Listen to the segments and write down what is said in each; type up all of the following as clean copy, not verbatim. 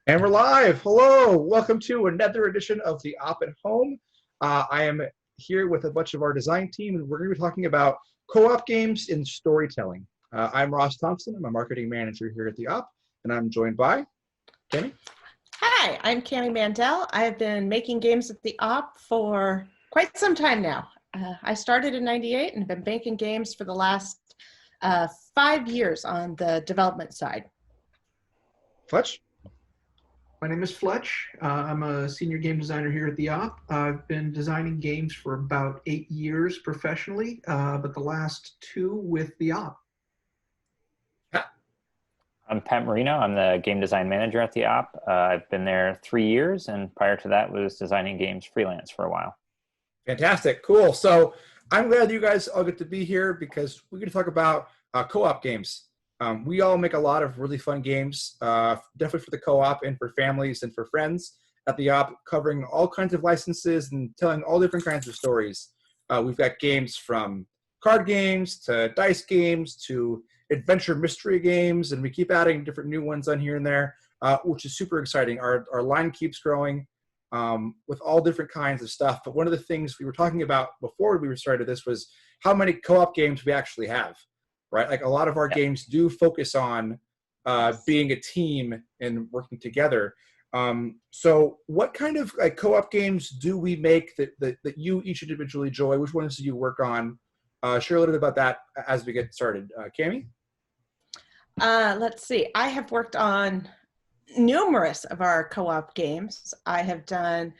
And we're live. Hello. Welcome to another edition of the Op at Home. I am here with a bunch of our design team, and we're going to be talking about co-op games in storytelling. I'm Ross Thompson. I'm a marketing manager here at the Op, and I'm joined by Kenny. Hi, I'm Cami Mandel. I've been making games at the Op for quite some time now. I started in '98 and have been making games for the last 5 years on the development side. Fletch. My name is Fletch. I'm a senior game designer here at the Op. I've been designing games for about 8 years professionally, but the last 2 with the Op. I'm Pat Marino. I'm the game design manager at the Op. I've been there 3 years, and prior to that was designing games freelance for a while. Fantastic. Cool. So I'm glad you guys all get to be here because we're going to talk about co-op games. We all make a lot of really fun games, definitely for the co-op and for families and for friends at the Op, covering all kinds of licenses and telling all different kinds of stories. We've got games from card games to dice games to adventure mystery games, and we keep adding different new ones on here and there, which is super exciting. Our line keeps growing with all different kinds of stuff. But one of the things we were talking about before we started this was how many co-op games we actually have, right? Like a lot of our games do focus on being a team and working together. So what kind of co-op games do we make that you each individually enjoy? Which ones do you work on? Share a little bit about that as we get started. Cami? Let's see. I have worked on numerous of our co-op games. I have done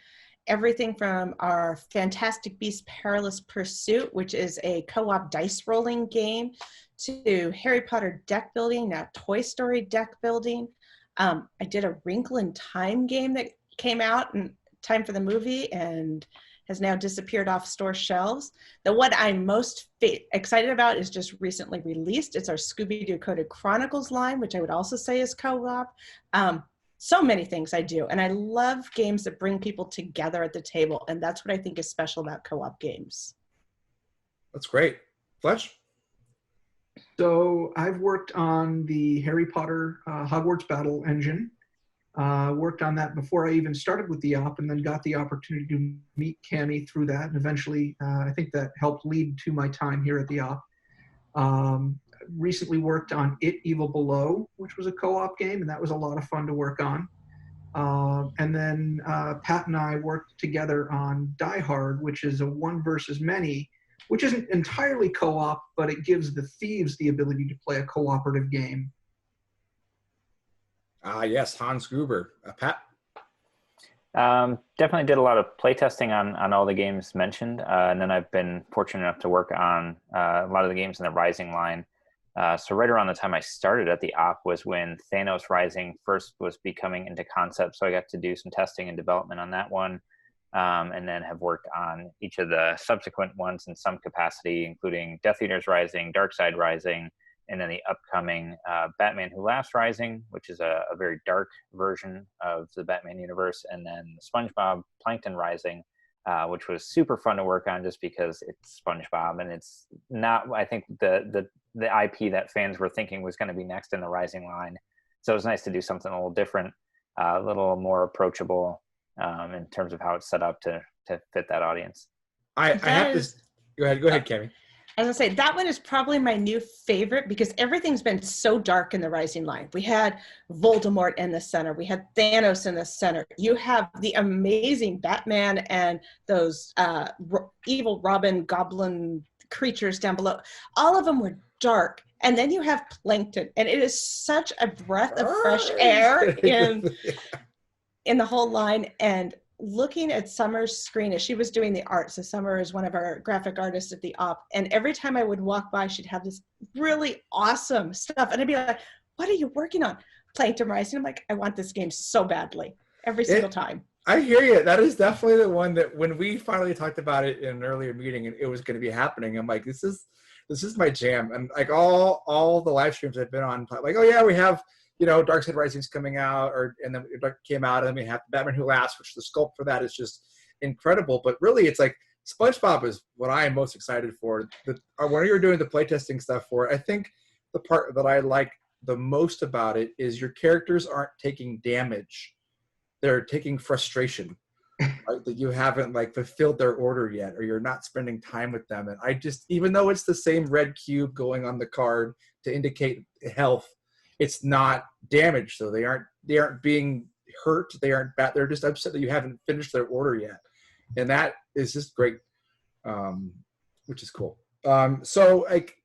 everything from our Fantastic Beasts Perilous Pursuit, which is a co-op dice rolling game, to Harry Potter deck building, now Toy Story deck building. I did a Wrinkle in Time game that came out in time for the movie and has now disappeared off store shelves. The one I'm most excited about is just recently released. It's our Scooby-Doo Coded Chronicles line, which I would also say is co-op. So many things I do. And I love games that bring people together at the table. And that's what I think is special about co-op games. That's great. Fletch? So I've worked on the Harry Potter Hogwarts battle engine. Worked on that before I even started with the Op, and then got the opportunity to meet Cami through that. And eventually, I think that helped lead to my time here at the Op. Recently worked on It Evil Below, which was a co-op game, and that was a lot of fun to work on. And then Pat and I worked together on Die Hard, which is a one versus many, which isn't entirely co-op, but it gives the thieves the ability to play a cooperative game. Yes, Hans Gruber. Pat? Definitely did a lot of playtesting on all the games mentioned, and then I've been fortunate enough to work on a lot of the games in the Rising line. So right around the time I started at the Op was when Thanos Rising first was becoming into concept, so I got to do some testing and development on that one, and then have worked on each of the subsequent ones in some capacity, including Death Eaters Rising, Darkseid Rising, and then the upcoming Batman Who Laughs Rising, which is a very dark version of the Batman universe, and then SpongeBob Plankton Rising, which was super fun to work on just because it's SpongeBob, and it's not, I think, the IP that fans were thinking was going to be next in the Rising line. So it was nice to do something a little different, a little more approachable in terms of how it's set up to fit that audience. I have this. Go ahead, Cami. As I say, that one is probably my new favorite because everything's been so dark in the Rising line. We had Voldemort in the center. We had Thanos in the center. You have the amazing Batman and those evil Robin goblin creatures down below. All of them were dark. And then you have Plankton. And it is such a breath of fresh air in the whole line. And looking at Summer's screen as she was doing the art, so Summer is one of our graphic artists at the Op, and every time I would walk by, she'd have this really awesome stuff, and I'd be like, what are you working on? Plankton Rising. I'm like, I want this game so badly, every single time. I hear you. That is definitely the one that when we finally talked about it in an earlier meeting and it was going to be happening, I'm like, this is my jam. And like all the live streams I've been on, like, oh yeah, we have, Darkseid Rising's coming out, and then it came out, and then we have Batman Who Laughs, which the sculpt for that is just incredible. But really, it's like SpongeBob is what I am most excited for. When you're doing the playtesting stuff for it, I think the part that I like the most about it is your characters aren't taking damage they're taking frustration, right, that you haven't like fulfilled their order yet, or you're not spending time with them. And I just, even though it's the same red cube going on the card to indicate health, it's not damaged. So they aren't being hurt. They aren't bad. They're just upset that you haven't finished their order yet. And that is just great, which is cool. So like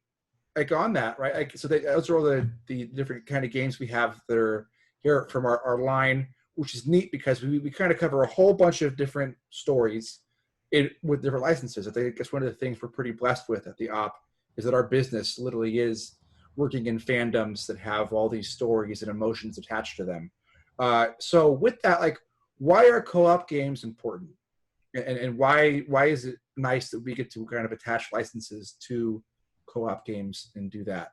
on that, right? So those are all the different kind of games we have that are here from our line, which is neat because we kind of cover a whole bunch of different stories with different licenses. I think that's one of the things we're pretty blessed with at the op is that our business literally is working in fandoms that have all these stories and emotions attached to them. So with that, like, why are co-op games important? And why is it nice that we get to kind of attach licenses to co-op games and do that?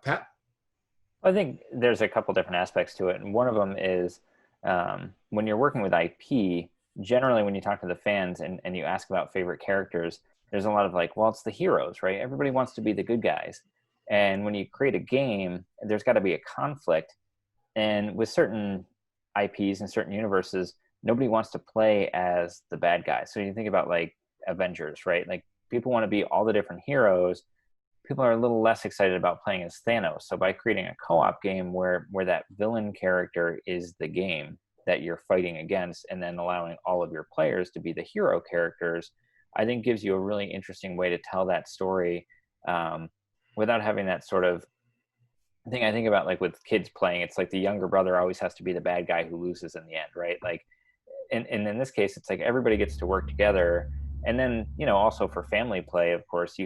Pat? I think there's a couple different aspects to it. And one of them is when you're working with IP, generally when you talk to the fans and you ask about favorite characters, there's a lot of like, well, it's the heroes, right? Everybody wants to be the good guys. And when you create a game, there's got to be a conflict. And with certain IPs and certain universes, nobody wants to play as the bad guy. So you think about like Avengers, right? Like people want to be all the different heroes. People are a little less excited about playing as Thanos. So by creating a co-op game where that villain character is the game that you're fighting against, and then allowing all of your players to be the hero characters, I think gives you a really interesting way to tell that story without having that sort of thing. I think about like with kids playing, it's like the younger brother always has to be the bad guy who loses in the end, right? Like, and in this case, it's like everybody gets to work together. And then, you know, also for family play, of course,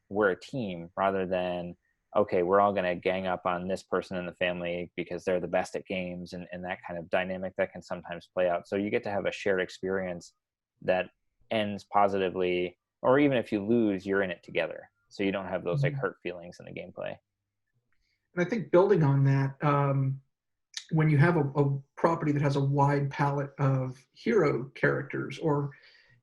we're a team rather than, okay, we're all going to gang up on this person in the family because they're the best at games, and that kind of dynamic that can sometimes play out. So you get to have a shared experience that ends positively, or even if you lose, you're in it together. So you don't have those like hurt feelings in the gameplay. And I think building on that, when you have a property that has a wide palette of hero characters, or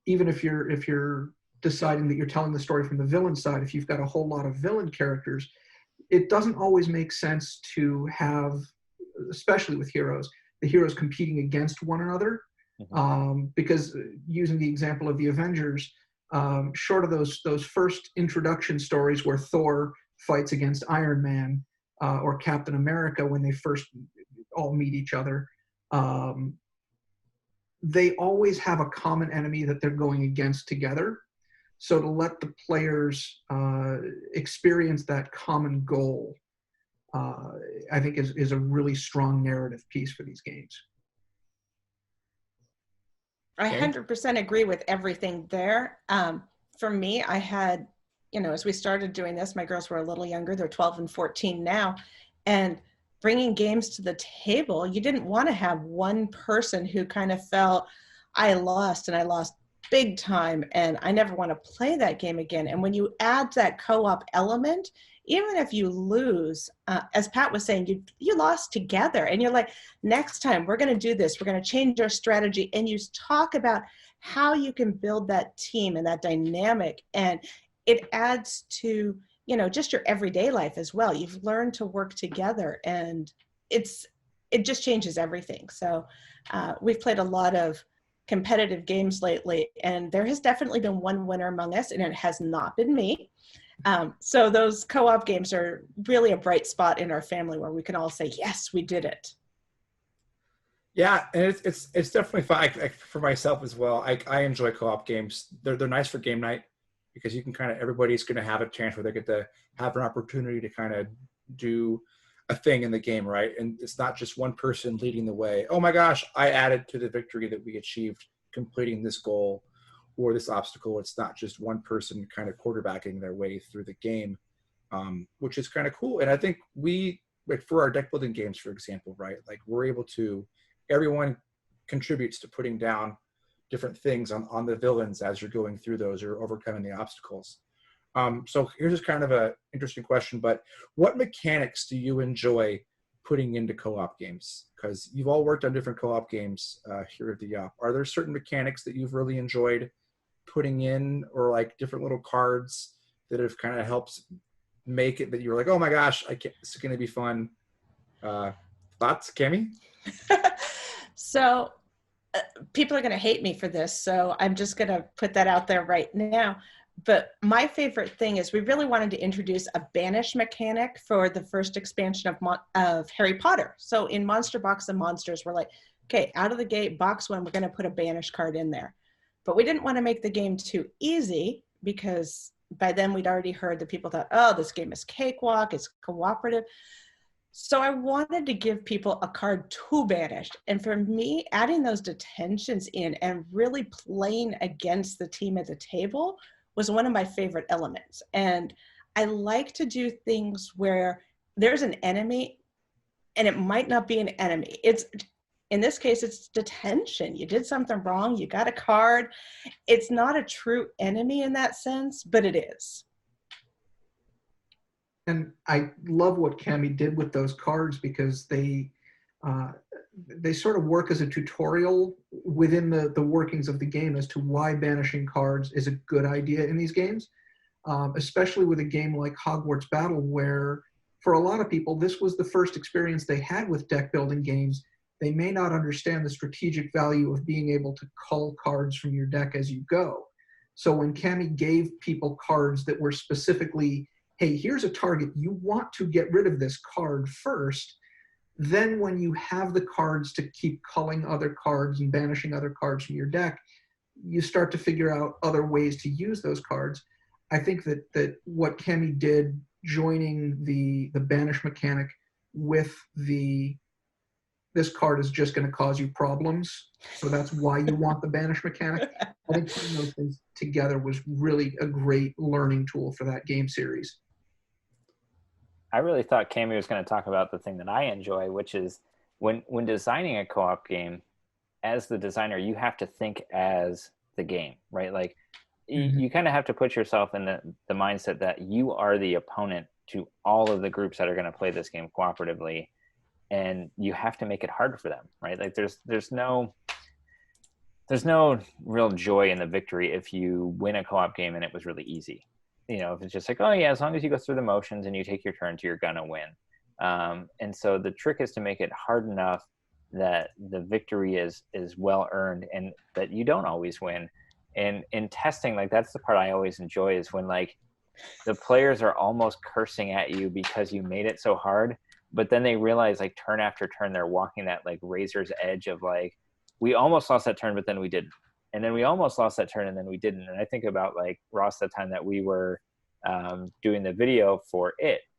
even if you're deciding that you're telling the story from the villain side, if you've got a whole lot of villain characters, it doesn't always make sense to have, especially with heroes, the heroes competing against one another. Because using the example of the Avengers, short of those first introduction stories where Thor fights against Iron Man, or Captain America when they first all meet each other, they always have a common enemy that they're going against together. So to let the players experience that common goal, I think is a really strong narrative piece for these games. I 100% agree with everything there. For me, I had, as we started doing this, my girls were a little younger. They're 12 and 14 now. And bringing games to the table, you didn't want to have one person who kind of felt, I lost big time and I never want to play that game again. And when you add that co-op element, even if you lose, as Pat was saying, you lost together and you're like, next time we're going to do this, we're going to change our strategy. And you talk about how you can build that team and that dynamic. And it adds to, just your everyday life as well. You've learned to work together and it just changes everything. So we've played a lot of competitive games lately, and there has definitely been one winner among us, and it has not been me. So those co-op games are really a bright spot in our family where we can all say, yes, we did it. Yeah, and it's definitely fun. For myself as well, I enjoy co-op games. They're nice for game night because you can everybody's going to have a chance where they get to have an opportunity to kind of do a thing in the game, right? And it's not just one person leading the way. Oh my gosh, I added to the victory that we achieved completing this goal or this obstacle. It's not just one person kind of quarterbacking their way through the game, which is kind of cool. And I think for our deck building games, for example, right? Like we're able to, everyone contributes to putting down different things on the villains as you're going through those or overcoming the obstacles. So here's just kind of an interesting question, but what mechanics do you enjoy putting into co-op games? Because you've all worked on different co-op games here at the op. Are there certain mechanics that you've really enjoyed putting in, or like different little cards that have kind of helped make it that you're like, oh my gosh, this is going to be fun? Thoughts, Kemi? So people are going to hate me for this, so I'm just going to put that out there right now. But my favorite thing is we really wanted to introduce a banish mechanic for the first expansion of Harry Potter. So in Monster Box and Monsters, we're like, okay, out of the gate, box one, we're going to put a banish card in there. But we didn't want to make the game too easy because by then we'd already heard that people thought, oh, this game is cakewalk, it's cooperative. So I wanted to give people a card to banish. And for me, adding those detentions in and really playing against the team at the table was one of my favorite elements. And I like to do things where there's an enemy and it might not be an enemy. It's, in this case, it's detention. You did something wrong, you got a card. It's not a true enemy in that sense, but it is. And I love what Cami did with those cards because they sort of work as a tutorial within the workings of the game as to why banishing cards is a good idea in these games, especially with a game like Hogwarts Battle, where for a lot of people, this was the first experience they had with deck building games. They may not understand the strategic value of being able to cull cards from your deck as you go. So when Cami gave people cards that were specifically, hey, here's a target, you want to get rid of this card first, then when you have the cards to keep culling other cards and banishing other cards from your deck, you start to figure out other ways to use those cards. I think that what Cami did, joining the banish mechanic with this card is just going to cause you problems, so that's why you want the banish mechanic. I think putting those things together was really a great learning tool for that game series. I really thought Cami was going to talk about the thing that I enjoy, which is when designing a co-op game, as the designer, you have to think as the game, right? Like you kind of have to put yourself in the mindset that you are the opponent to all of the groups that are going to play this game cooperatively, and you have to make it hard for them, right? Like there's no real joy in the victory if you win a co-op game and it was really easy. You know, if it's just like, oh yeah, as long as you go through the motions and you take your turns, you're gonna win. And so the trick is to make it hard enough that the victory is well earned and that you don't always win. And in testing, like that's the part I always enjoy, is when like the players are almost cursing at you because you made it so hard, but then they realize like turn after turn they're walking that like razor's edge of like, we almost lost that turn, but then we didn't. And then we almost lost that turn and then we didn't. And I think about like Ross, the time that we were doing the video for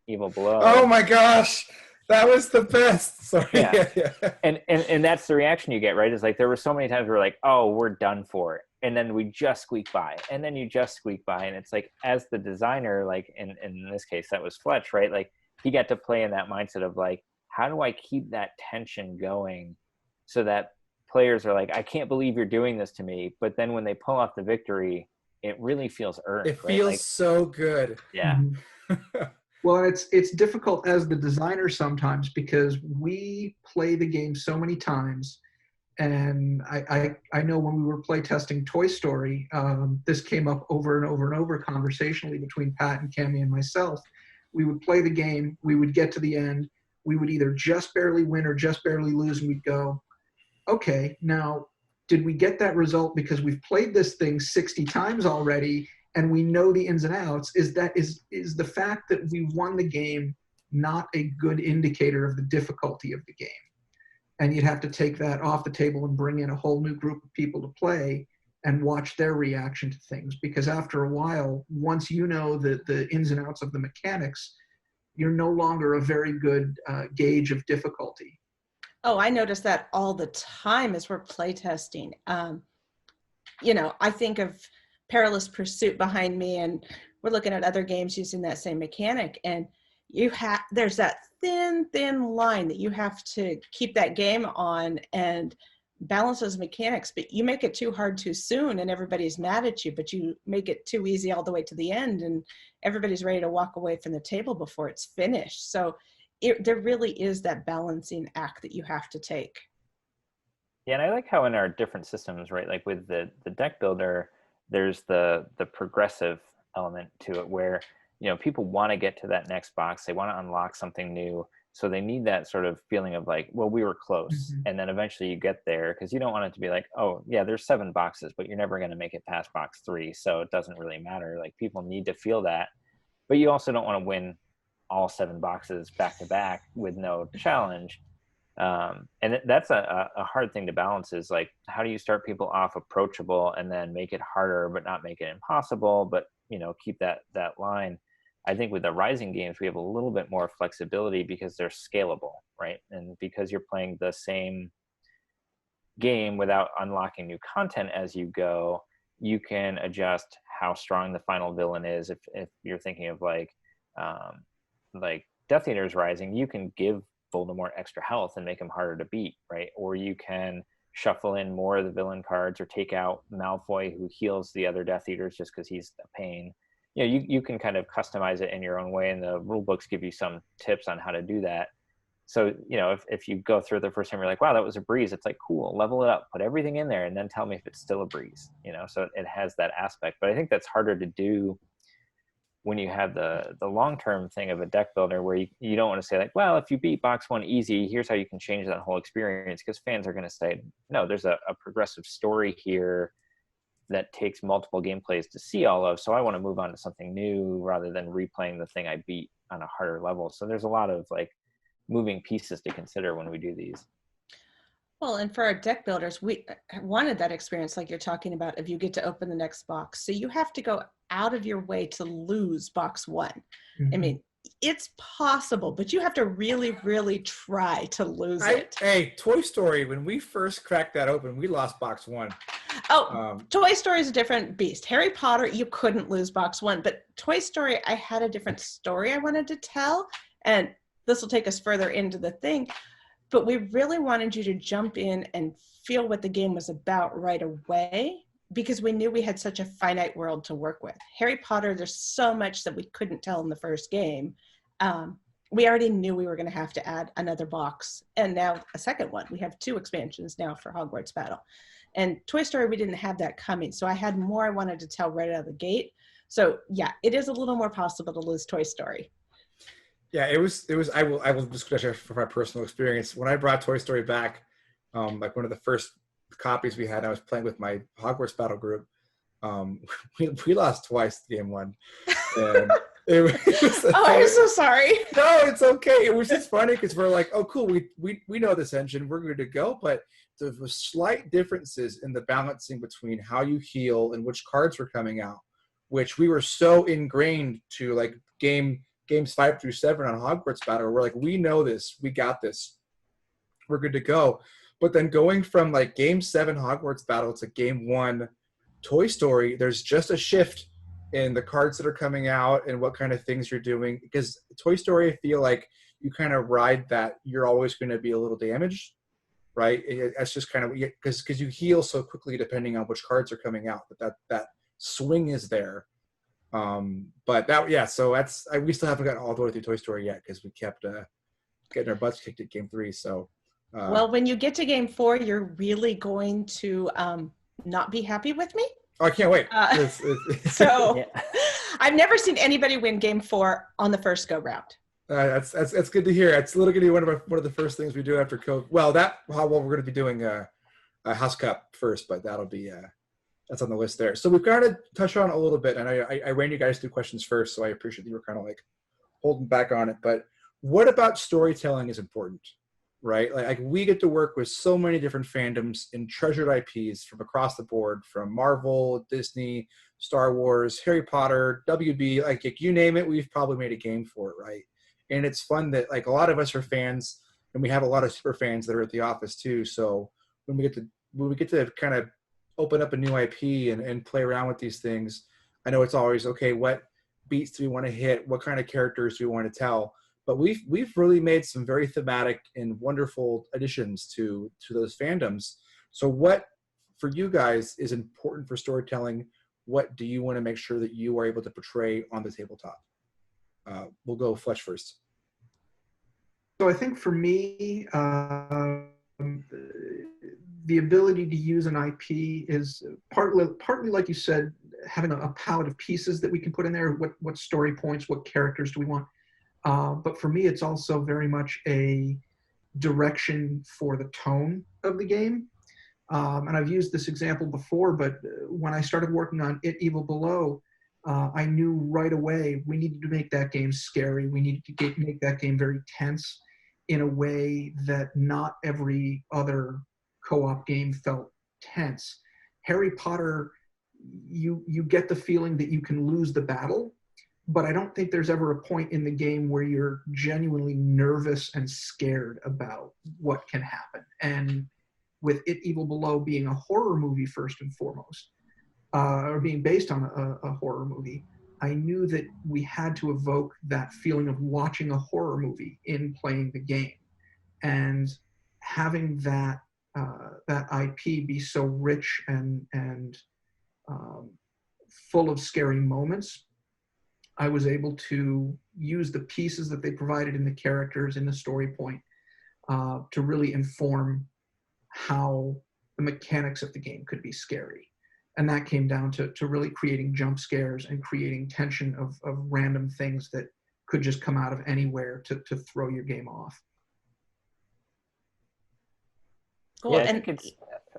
Evil Below. Oh my gosh, that was the best. Sorry. Yeah. Yeah. And that's the reaction you get, right? Is like there were so many times we're like, oh, we're done for. And then we just squeak by. And then you just squeak by. And it's like, as the designer, like in this case, that was Fletch, right? Like he got to play in that mindset of like, how do I keep that tension going so that players are like, I can't believe you're doing this to me. But then when they pull off the victory, it really feels earned. It right? feels like, so good. Yeah. Well, it's difficult as the designer sometimes because we play the game so many times. And I know when we were playtesting Toy Story, this came up over and over and over conversationally between Pat and Cami and myself. We would play the game, we would get to the end, we would either just barely win or just barely lose, and we'd go, okay, now, did we get that result because we've played this thing 60 times already and we know the ins and outs? Is the fact that we won the game not a good indicator of the difficulty of the game? And you'd have to take that off the table and bring in a whole new group of people to play and watch their reaction to things. Because after a while, once you know the ins and outs of the mechanics, you're no longer a very good gauge of difficulty. Oh, I notice that all the time as we're playtesting. You know, I think of Perilous Pursuit behind me, and we're looking at other games using that same mechanic. And there's that thin line that you have to keep that game on and balance those mechanics. But you make it too hard too soon, and everybody's mad at you. But you make it too easy all the way to the end, and everybody's ready to walk away from the table before it's finished. So there really is that balancing act that you have to take. Yeah, and I like how in our different systems, right, like with the deck builder, there's the progressive element to it where, you know, people want to get to that next box. They want to unlock something new. So they need that sort of feeling of like, well, we were close. Mhm. And then eventually you get there, because you don't want it to be like, oh yeah, there's 7 boxes, but you're never going to make it past box 3. So it doesn't really matter. Like, people need to feel that, but you also don't want to win all 7 boxes back to back with no challenge. And that's a hard thing to balance, is like, how do you start people off approachable and then make it harder, but not make it impossible, but, you know, keep that line. I think with the Rising games, we have a little bit more flexibility because they're scalable, right? And because you're playing the same game without unlocking new content as you go, you can adjust how strong the final villain is. If you're thinking of like Death Eater's Rising, you can give Voldemort extra health and make him harder to beat, right? Or you can shuffle in more of the villain cards, or take out Malfoy, who heals the other Death Eaters just because he's a pain. You know, you can kind of customize it in your own way, and the rule books give you some tips on how to do that. So, you know, if you go through it the first time, you're like, wow, that was a breeze. It's like, cool, level it up, put everything in there, and then tell me if it's still a breeze, you know? So it has that aspect. But I think that's harder to do when you have the long-term thing of a deck builder, where you don't want to say like, well, if you beat box 1 easy, here's how you can change that whole experience, because fans are going to say, no, there's a progressive story here that takes multiple gameplays to see all of, so I want to move on to something new rather than replaying the thing I beat on a harder level. So there's a lot of like moving pieces to consider when we do these. Well, and for our deck builders, we wanted that experience like you're talking about, if you get to open the next box. So you have to go out of your way to lose box 1. Mhm. I mean, it's possible, but you have to really, really try to lose it. Hey, Toy Story, when we first cracked that open, we lost box 1. Oh, Toy Story is a different beast. Harry Potter, you couldn't lose box 1, but Toy Story, I had a different story I wanted to tell, and this will take us further into the thing, but we really wanted you to jump in and feel what the game was about right away, because we knew we had such a finite world to work with. Harry Potter, there's so much that we couldn't tell in the first game. We already knew we were going to have to add another box, and now a second one. We have 2 expansions now for Hogwarts Battle. And Toy Story, we didn't have that coming. So I had more I wanted to tell right out of the gate. So yeah, it is a little more possible to lose Toy Story. Yeah, it was. I will discuss it from my personal experience. When I brought Toy Story back, like one of the first copies we had, I was playing with my Hogwarts Battle group. We lost twice game 1. And it was Oh, I'm so sorry. No, it's okay. It was just funny because we're like, oh, cool, we know this engine, we're good to go. But there were slight differences in the balancing between how you heal and which cards were coming out, which we were so ingrained to, like games 5 through 7 on Hogwarts Battle. We're like, we know this, we got this, we're good to go. But then going from like game 7 Hogwarts Battle to game 1 Toy Story, there's just a shift in the cards that are coming out and what kind of things you're doing. Because Toy Story, I feel like you kind of ride that you're always going to be a little damaged, right? That's just kind of because you heal so quickly depending on which cards are coming out. But that swing is there. But that, yeah. So we still haven't gotten all the way through Toy Story yet because we kept getting our butts kicked at game 3. So. Well, when you get to game 4, you're really going to not be happy with me. Oh, I can't wait. So Yeah. I've never seen anybody win game 4 on the first go round. That's good to hear. It's literally going to be one of the first things we do after COVID. Well, we're going to be doing a House Cup first, but that'll be that's on the list there. So we've got to touch on a little bit, and I ran you guys through questions first, so I appreciate that you were kind of like holding back on it. But what about storytelling is important, right? Like we get to work with so many different fandoms and treasured IPs from across the board, from Marvel, Disney, Star Wars, Harry Potter, WB, like you name it, we've probably made a game for it, right? And it's fun that like a lot of us are fans, and we have a lot of super fans that are at the office too. So when we get to kind of open up a new IP and play around with these things, I know it's always, okay, what beats do we want to hit? What kind of characters do we want to tell? But we've really made some very thematic and wonderful additions to those fandoms. So what, for you guys, is important for storytelling? What do you want to make sure that you are able to portray on the tabletop? We'll go Fletch first. So I think for me, the ability to use an IP is partly like you said, having a palette of pieces that we can put in there. What story points, what characters do we want? But for me, it's also very much a direction for the tone of the game. And I've used this example before, but when I started working on It Evil Below, I knew right away we needed to make that game scary. We needed to make that game very tense in a way that not every other co-op game felt tense. Harry Potter, you get the feeling that you can lose the battle, but I don't think there's ever a point in the game where you're genuinely nervous and scared about what can happen. And with It Evil Below being a horror movie first and foremost, or being based on a horror movie, I knew that we had to evoke that feeling of watching a horror movie in playing the game. And having that IP be so rich and full of scary moments, I was able to use the pieces that they provided in the characters in the story point to really inform how the mechanics of the game could be scary. And that came down to really creating jump scares and creating tension of random things that could just come out of anywhere to throw your game off. Cool. Yeah, I And think it's.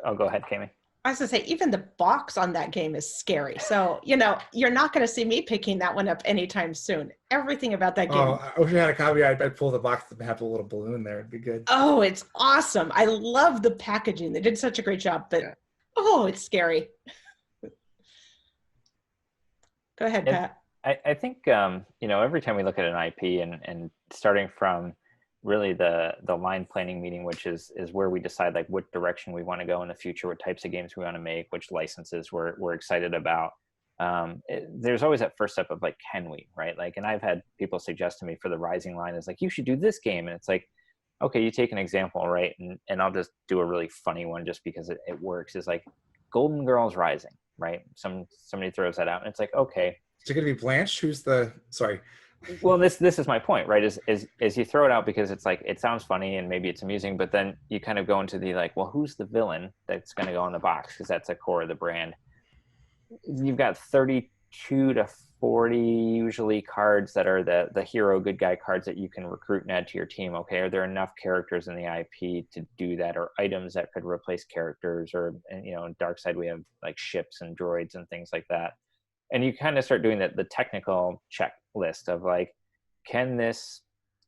Oh, go ahead, Kami. I was going to say, even the box on that game is scary. So, you're not going to see me picking that one up anytime soon. Everything about that game. Oh, I wish I had a copy. I'd pull the box to have a little balloon there. It'd be good. Oh, it's awesome. I love the packaging. They did such a great job, but it's scary. Go ahead, Pat. I think, every time we look at an IP and starting from really the line planning meeting, which is where we decide like what direction we want to go in the future, what types of games we want to make, which licenses we're excited about. There's always that first step of like, can we, right? Like, and I've had people suggest to me for the Rising line is like, you should do this game. And it's like, okay, you take an example, right? And I'll just do a really funny one just because it works. Is like Golden Girls Rising, right? Somebody throws that out and it's like, okay. Is it going to be Blanche? Who's the, sorry. Well, this is my point, right? Is you throw it out because it's like, it sounds funny and maybe it's amusing, but then you kind of go into the like, well, who's the villain that's going to go on the box? Because that's the core of the brand. You've got 32 to 40 usually cards that are the hero good guy cards that you can recruit and add to your team. Okay, are there enough characters in the IP to do that, or items that could replace characters, or in Dark Side we have like ships and droids and things like that. And you kind of start doing the technical checklist of like, can this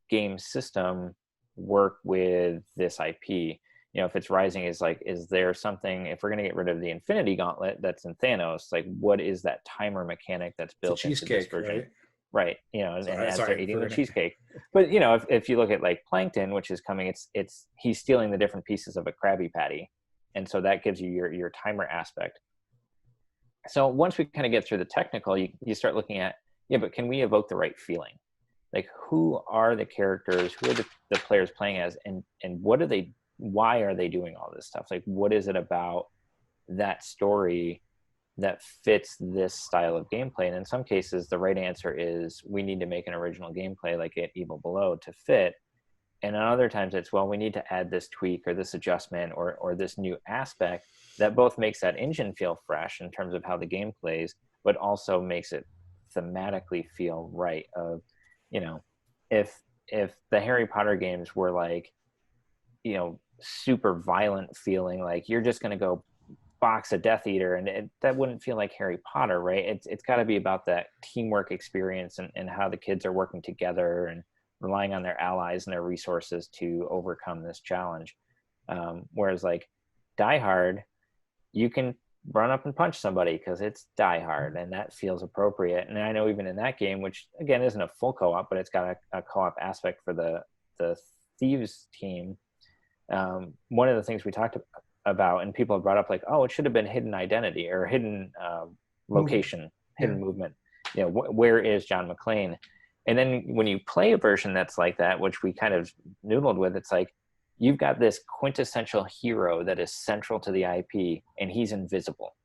game system work with this IP? If it's Rising, is there something, if we're going to get rid of the Infinity Gauntlet that's in Thanos, like what is that timer mechanic that's built into this version? Right. And as they're eating the cheesecake. But, if you look at like Plankton, which is coming, he's stealing the different pieces of a Krabby Patty. And so that gives you your timer aspect. So once we kind of get through the technical, you start looking at, but can we evoke the right feeling? Like, who are the characters? Who are the players playing as? And why are they doing all this stuff? Like, what is it about that story that fits this style of gameplay? And in some cases, the right answer is we need to make an original gameplay like It Evil Below to fit. And in other times it's, well, we need to add this tweak or this adjustment or this new aspect that both makes that engine feel fresh in terms of how the game plays, but also makes it thematically feel right. Of, if the Harry Potter games were like, super violent feeling, like you're just going to go box a Death Eater, and that wouldn't feel like Harry Potter, right? It's got to be about that teamwork experience and how the kids are working together and relying on their allies and their resources to overcome this challenge. Whereas like Die Hard, you can run up and punch somebody because it's Die Hard, and that feels appropriate. And I know even in that game, which again isn't a full co-op, but it's got a co-op aspect for the Thieves team. One of the things we talked about, and people have brought up like, oh, it should have been hidden identity or hidden location, hidden movement. Where is John McClane? And then when you play a version that's like that, which we kind of noodled with, it's like you've got this quintessential hero that is central to the IP, and he's invisible.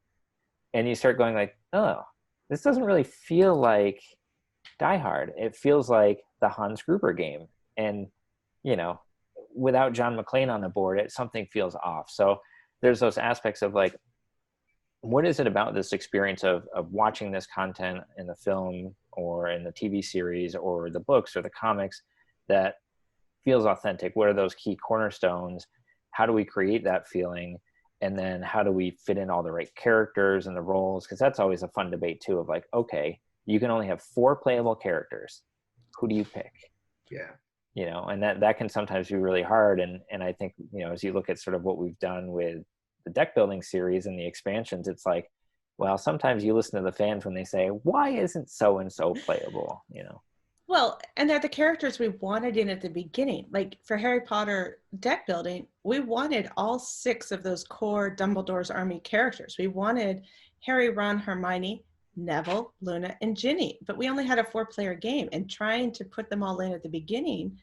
And you start going like, oh, this doesn't really feel like Die Hard. It feels like the Hans Gruber game. And, without John McClane on the board, something feels off. So there's those aspects of like, what is it about this experience of watching this content in the film or in the TV series or the books or the comics that feels authentic? What are those key cornerstones? How do we create that feeling? And then how do we fit in all the right characters and the roles? Because that's always a fun debate too, of like, okay, you can only have 4 playable characters. Who do you pick? Yeah. You know, and that can sometimes be really hard. And I think, you know, as you look at sort of what we've done with the deck building series and the expansions, it's like, well, sometimes you listen to the fans when they say, why isn't so and so playable? You know. Well, and they're the characters we wanted in at the beginning. Like for Harry Potter deck building, we wanted all 6 of those core Dumbledore's Army characters. We wanted Harry, Ron, Hermione, Neville, Luna, and Ginny. But we only had a 4-player game, and trying to put them all in at the beginning,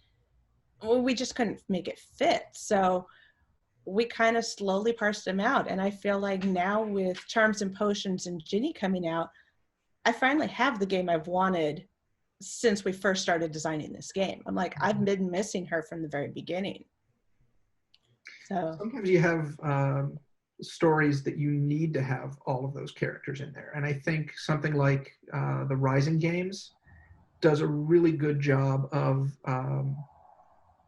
well, we just couldn't make it fit. So we kind of slowly parsed them out. And I feel like now with Charms and Potions and Ginny coming out, I finally have the game I've wanted since we first started designing this game. I'm like, I've been missing her from the very beginning. So sometimes you have stories that you need to have all of those characters in there. And I think something like the Rising games does a really good job of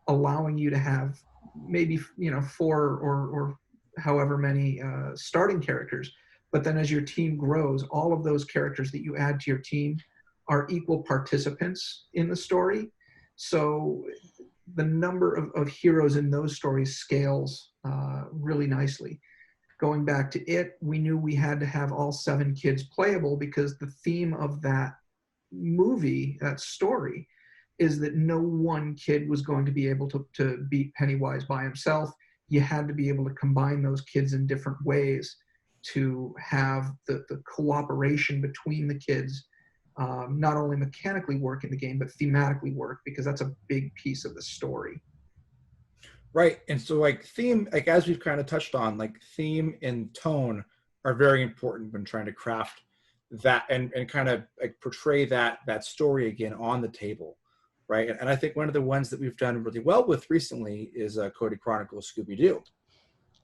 allowing you to have maybe, 4 or however many starting characters. But then as your team grows, all of those characters that you add to your team are equal participants in the story. So the number of heroes in those stories scales really nicely. Going back to it, we knew we had to have all 7 kids playable because the theme of that movie, that story, is that no one kid was going to be able to beat Pennywise by himself. You had to be able to combine those kids in different ways to have the cooperation between the kids not only mechanically work in the game, but thematically work, because that's a big piece of the story. Right. And so like theme, like as we've kind of touched on, like theme and tone are very important when trying to craft that and kind of like portray that story again on the table. Right. And I think one of the ones that we've done really well with recently is Cody Chronicles Scooby-Doo.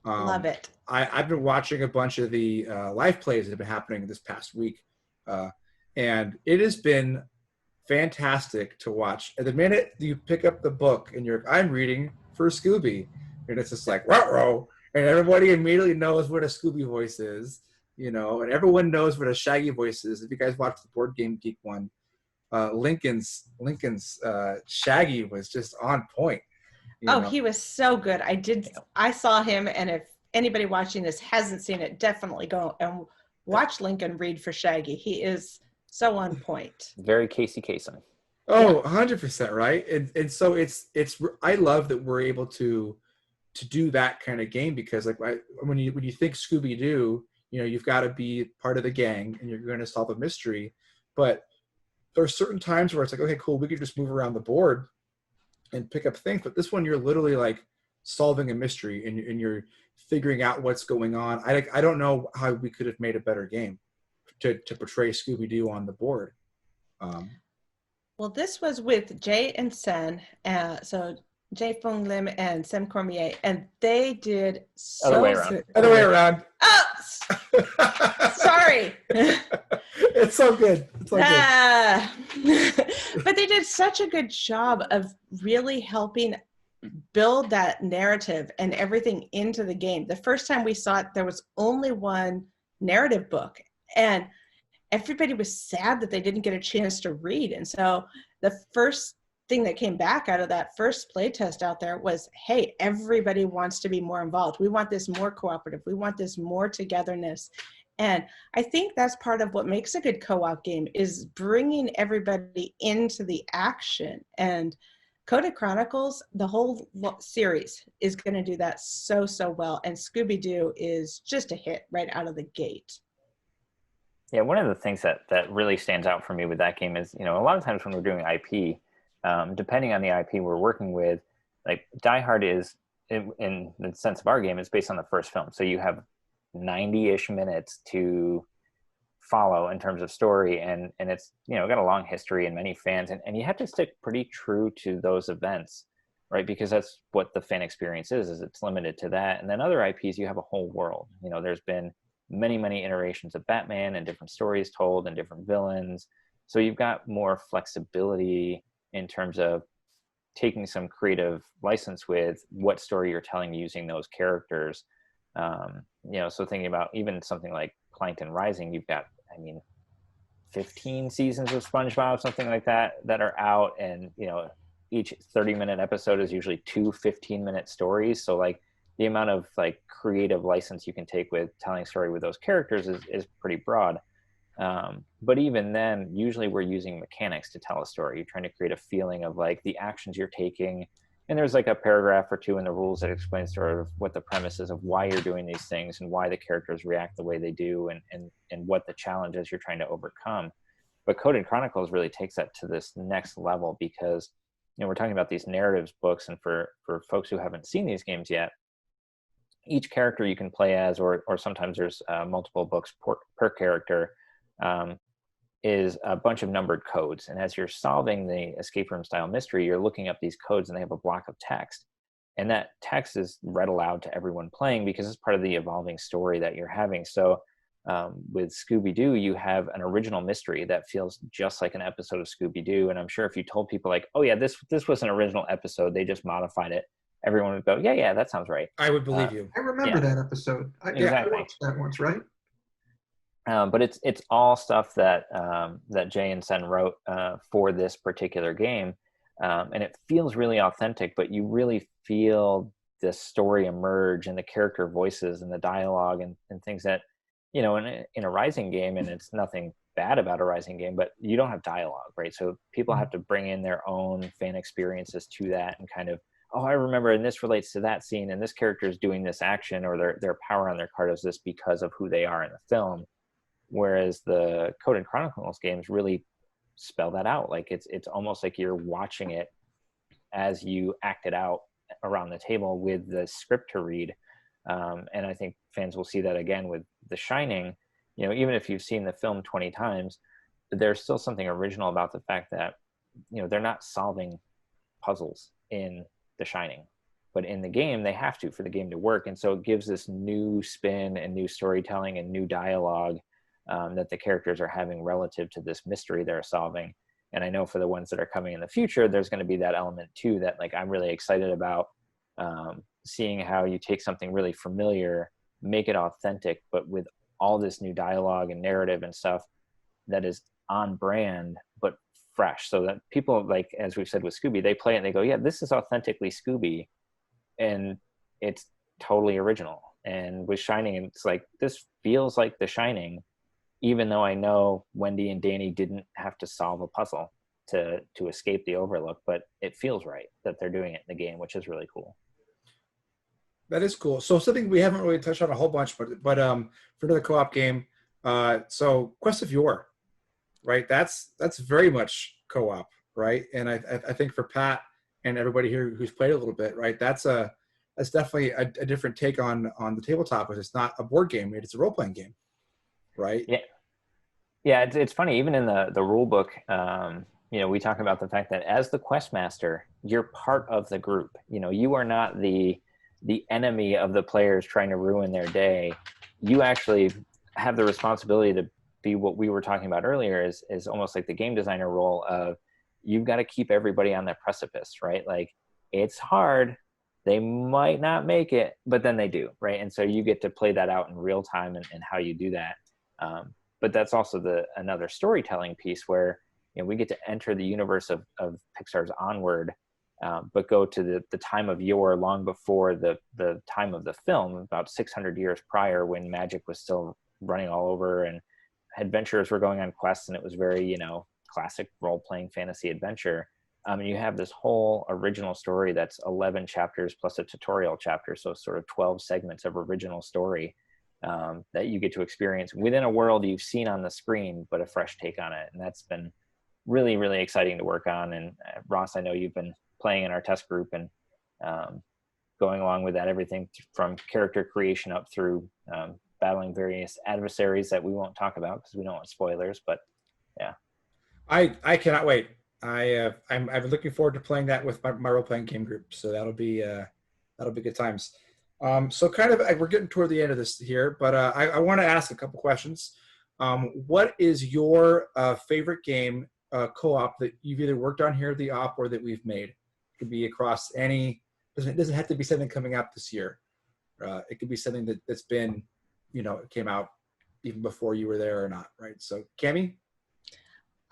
love it. I've been watching a bunch of the live plays that have been happening this past week. And it has been fantastic to watch. At the minute you pick up the book and I'm reading for Scooby, and it's just like, ruh-roh, and everybody immediately knows what a Scooby voice is, and everyone knows what a Shaggy voice is. If you guys watched the Board Game Geek one, Lincoln's Shaggy was just on point. He was so good. I saw him, and if anybody watching this hasn't seen it, definitely go and watch Lincoln read for Shaggy. He is so on point. Very Casey Kasem. Oh, 100%, right? And so it's I love that we're able to do that kind of game, because like when you think Scooby-Doo, you've got to be part of the gang and you're going to solve a mystery. But there are certain times where it's like, okay, cool, we could just move around the board and pick up things. But this one, you're literally like solving a mystery and you're figuring out what's going on. I don't know how we could have made a better game to portray Scooby-Doo on the board. Well, this was with Jay and Sen, so Jay Fung Lim and Sam Cormier, and they did so Other way around. Other way around. Oh, sorry. It's so good. It's so good. But they did such a good job of really helping build that narrative and everything into the game. The first time we saw it, there was only one narrative book, and everybody was sad that they didn't get a chance to read. And so the first thing that came back out of that first play test out there was, hey, everybody wants to be more involved. We want this more cooperative. We want this more togetherness. And I think that's part of what makes a good co-op game, is bringing everybody into the action. And Coded Chronicles, the whole series, is going to do that so well. And Scooby-Doo is just a hit right out of the gate. Yeah, one of the things that really stands out for me with that game is, a lot of times when we're doing IP, depending on the IP we're working with, like Die Hard is, in the sense of our game, it's based on the first film. So you have 90-ish minutes to follow in terms of story, and it's, got a long history and many fans, and you have to stick pretty true to those events, right? Because that's what the fan experience is it's limited to that. And then other IPs, you have a whole world. There's been many iterations of Batman and different stories told and different villains. So you've got more flexibility in terms of taking some creative license with what story you're telling using those characters. So thinking about even something like Plankton Rising, you've got, 15 seasons of SpongeBob, something like that are out, and each 30-minute episode is usually 2 15-minute stories. So like the amount of like creative license you can take with telling a story with those characters is pretty broad. But even then, usually we're using mechanics to tell a story. You're trying to create a feeling of like the actions you're taking, and there's like a paragraph or two in the rules that explains sort of what the premise is of why you're doing these things and why the characters react the way they do, and what the challenge is you're trying to overcome. But Coded Chronicles really takes that to this next level, because we're talking about these narratives books, and for folks who haven't seen these games yet, each character you can play as, or sometimes there's multiple books per character, is a bunch of numbered codes. And as you're solving the escape room style mystery, you're looking up these codes, and they have a block of text. And that text is read aloud to everyone playing because it's part of the evolving story that you're having. So with Scooby-Doo, you have an original mystery that feels just like an episode of Scooby-Doo. And I'm sure if you told people like, oh yeah, this was an original episode, they just modified it, everyone would go, yeah, that sounds right. I would believe you. I remember that episode. Exactly. I watched that once, right? But it's all stuff that Jay and Sen wrote for this particular game, and it feels really authentic. But you really feel the story emerge, and the character voices, and the dialogue, and things that in a Rising game. And it's nothing bad about a Rising game, but you don't have dialogue, right? So people have to bring in their own fan experiences to that, and kind of, oh, I remember, and this relates to that scene, and this character is doing this action, or their power on their card is this because of who they are in the film. Whereas the Coded Chronicles games really spell that out. Like it's almost like you're watching it as you act it out around the table with the script to read. And I think fans will see that again with The Shining. Even if you've seen the film 20 times, there's still something original about the fact that, they're not solving puzzles in The Shining, but in the game they have to for the game to work. And so it gives this new spin and new storytelling and new dialogue that the characters are having relative to this mystery they're solving. And I know for the ones that are coming in the future, there's going to be that element too, that like I'm really excited about, seeing how you take something really familiar, make it authentic, but with all this new dialogue and narrative and stuff that is on brand but fresh, so that people, like as we've said with Scooby, they play it and they go, yeah, this is authentically Scooby, and it's totally original. And with Shining, it's like, this feels like The Shining, even though I know Wendy and Danny didn't have to solve a puzzle to escape the Overlook, but it feels right that they're doing it in the game, which is really cool. That is cool. So something we haven't really touched on a whole bunch, but for another co-op game, so Quest of Yore, right? That's very much co-op, right? And I think for Pat and everybody here who's played a little bit, right, that's definitely a different take on the tabletop, because it's not a board game, it's a role-playing game, right? Yeah. It's funny, even in the rule book, we talk about the fact that as the quest master, you're part of the group. You are not the enemy of the players trying to ruin their day. You actually have the responsibility to be what we were talking about earlier, is almost like the game designer role of, you've got to keep everybody on their precipice, right? Like, it's hard, they might not make it, but then they do, right? And so you get to play that out in real time, and how you do that. But that's also another storytelling piece where we get to enter the universe of Pixar's Onward, but go to the time of yore, long before the time of the film, about 600 years prior, when magic was still running all over, and adventurers were going on quests, and it was very classic role-playing fantasy adventure. And you have this whole original story that's 11 chapters plus a tutorial chapter, so sort of 12 segments of original story that you get to experience within a world you've seen on the screen, but a fresh take on it. And that's been really, really exciting to work on. And Ross, I know you've been playing in our test group, and going along with that, everything from character creation up through battling various adversaries that we won't talk about because we don't want spoilers. But yeah, I cannot wait. I'm looking forward to playing that with my role-playing game group. So that'll be good times. So kind of we're getting toward the end of this here, but I want to ask a couple questions. What is your favorite game co-op that you've either worked on here at the op or that we've made? It could be across any. It doesn't have to be something coming out this year. It could be something that's been, it came out even before you were there or not, right? So, Cammie?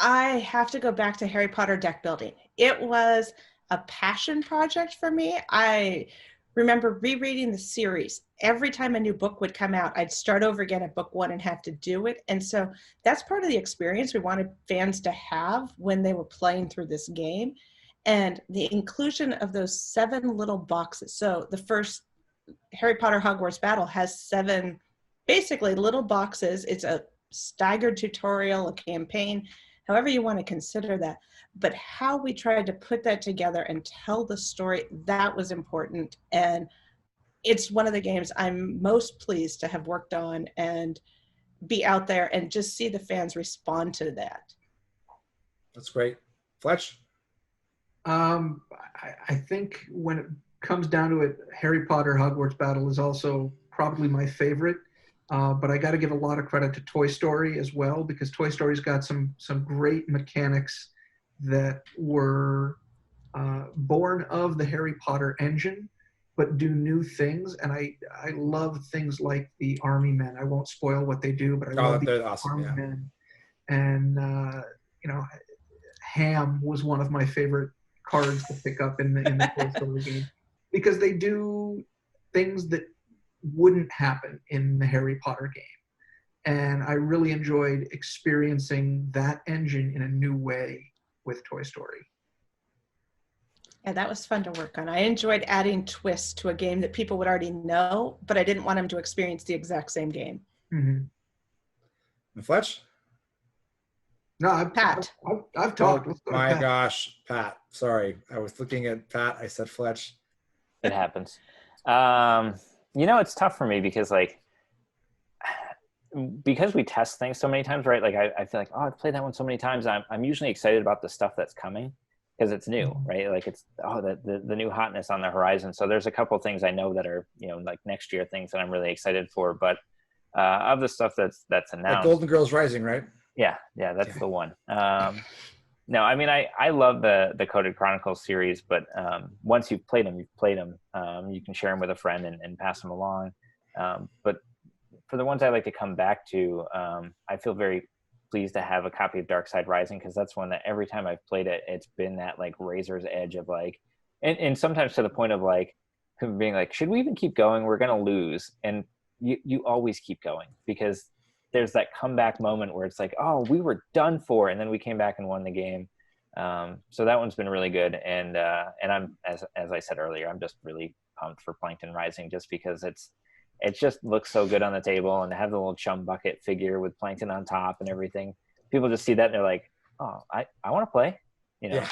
I have to go back to Harry Potter deck building. It was a passion project for me. I remember rereading the series. Every time a new book would come out, I'd start over again at book 1 and have to do it. And so that's part of the experience we wanted fans to have when they were playing through this game. And the inclusion of those 7 little boxes. So the first Harry Potter Hogwarts battle has 7 basically little boxes. It's a staggered tutorial, a campaign, however you want to consider that. But how we tried to put that together and tell the story, that was important. And it's one of the games I'm most pleased to have worked on and be out there and just see the fans respond to that. That's great. Fletch? I think when it comes down to it, Harry Potter Hogwarts Battle is also probably my favorite. But I got to give a lot of credit to Toy Story as well, because Toy Story's got some great mechanics that were born of the Harry Potter engine, but do new things. And I love things like the Army Men. I won't spoil what they do, but I love the awesome, Army yeah. Men. And Ham was one of my favorite cards to pick up in the Toy Story game, because they do things that wouldn't happen in the Harry Potter game. And I really enjoyed experiencing that engine in a new way with Toy Story. Yeah, that was fun to work on. I enjoyed adding twists to a game that people would already know, but I didn't want them to experience the exact same game. Mm-hmm. And Fletch? No, Pat. I've talked. Oh, Let's go to my Pat. gosh, Pat. Sorry. I was looking at Pat. I said Fletch. It happens. It's tough for me because we test things so many times, right? Like I feel like, I've played that one so many times. I'm usually excited about the stuff that's coming because it's new, right? Like it's the new hotness on the horizon. So there's a couple of things I know that are, like next year things that I'm really excited for. But of the stuff that's announced, Like Golden Girls Rising, right? Yeah, that's the one. No, I mean, I love the Coded Chronicles series, but once you've played them, you can share them with a friend and pass them along. But for the ones I like to come back to, I feel very pleased to have a copy of Dark Side Rising, because that's one that every time I've played it, it's been that like razor's edge of like, and sometimes to the point of like being like, should we even keep going? We're going to lose. And you always keep going, because there's that comeback moment where it's like, oh, we were done for, and then we came back and won the game. So that one's been really good, and I'm as I said earlier, I'm just really pumped for Plankton Rising, just because it just looks so good on the table, and to have the little chum bucket figure with Plankton on top and everything. People just see that and they're like, oh, I want to play. Yeah,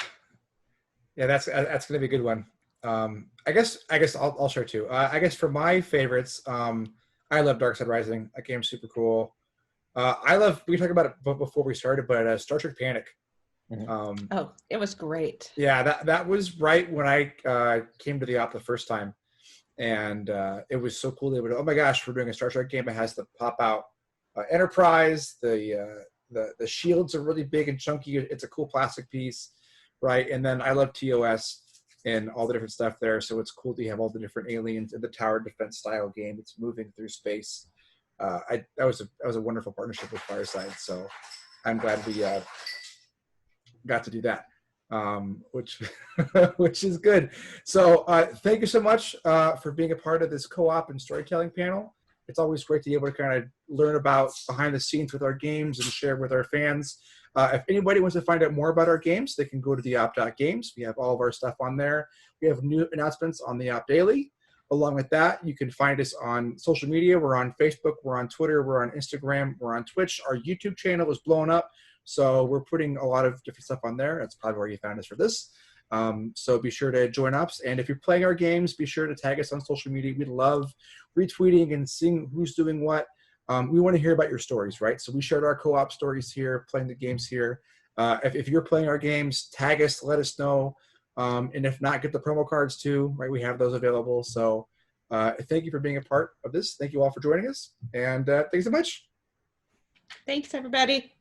that's gonna be a good one. I guess I'll share too. I guess for my favorites, I love Dark Side Rising. That game's super cool. We talked about it before we started, but Star Trek Panic. Mm-hmm. It was great. Yeah, that was right when I came to the op the first time, and it was so cool. They would, oh my gosh, we're doing a Star Trek game. It has the pop out Enterprise. The shields are really big and chunky. It's a cool plastic piece, right? And then I love TOS and all the different stuff there. So it's cool to have all the different aliens in the tower defense style game. It's moving through space. That was a wonderful partnership with Fireside, so I'm glad we got to do that, which is good. So thank you so much for being a part of this co-op and storytelling panel. It's always great to be able to kind of learn about behind the scenes with our games and share with our fans. If anybody wants to find out more about our games, they can go to theop.games. We have all of our stuff on there. We have new announcements on the Op Daily. Along with that, you can find us on social media. We're on Facebook, we're on Twitter, we're on Instagram, we're on Twitch. Our YouTube channel is blowing up, so we're putting a lot of different stuff on there. That's probably where you found us for this. So be sure to join us. And if you're playing our games, be sure to tag us on social media. We love retweeting and seeing who's doing what. We want to hear about your stories, right? So we shared our co-op stories here, playing the games here. If you're playing our games, tag us, let us know. And if not, get the promo cards too, right? We have those available. So thank you for being a part of this. Thank you all for joining us. And thanks so much. Thanks, everybody.